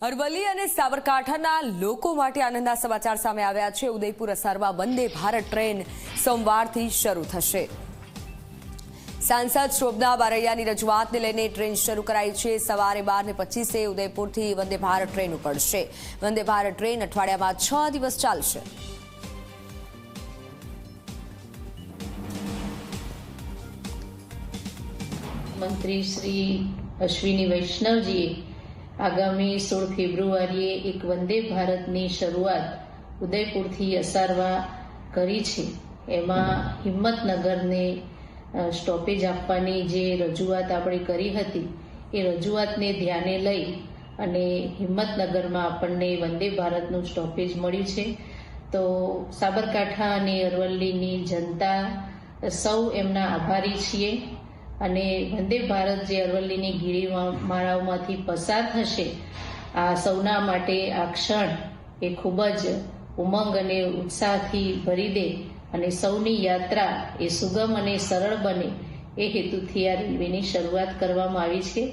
અરવલ્લી અને સાબરકાંઠાના લોકો માટે આનંદના સમાચાર સામે આવ્યા છે। ઉદયપુર અસારવા વંદે ભારત ટ્રેન સોમવારથી શરૂ થશે। સાંસદ શોભના બારૈયાની રજૂઆતને લઈને ટ્રેન શરૂ કરાઈ છે। સવારે 12:25 ઉદયપુરથી વંદે ભારત ટ્રેન ઉપડશે। વંદે ભારત ટ્રેન અઠવાડિયામાં 6 દિવસ ચાલશે। મંત્રી શ્રી અશ્વિની વૈષ્ણવજીએ આગામી 16 ફેબ્રુઆરીએ એક વંદે ભારતની શરૂઆત ઉદયપુરથી અસારવા કરી છે। એમાં હિંમતનગરને સ્ટોપેજ આપવાની જે રજૂઆત આપણે કરી હતી એ રજૂઆતને ધ્યાને લઈ અને હિંમતનગરમાં આપણને વંદે ભારતનું સ્ટોપેજ મળ્યું છે। તો સાબરકાંઠા અને અરવલ્લીની જનતા સૌ એમના આભારી છીએ અને વંદે ભારત જે અરવલ્લીની ગિરિમાળાઓમાંથી પસાર થશે આ સૌના માટે આ ક્ષણ એ ખૂબ જ ઉમંગ અને ઉત્સાહથી ભરી દે અને સૌની યાત્રા એ સુગમ અને સરળ બને એ હેતુથી આ રેલવેની શરૂઆત કરવામાં આવી છે।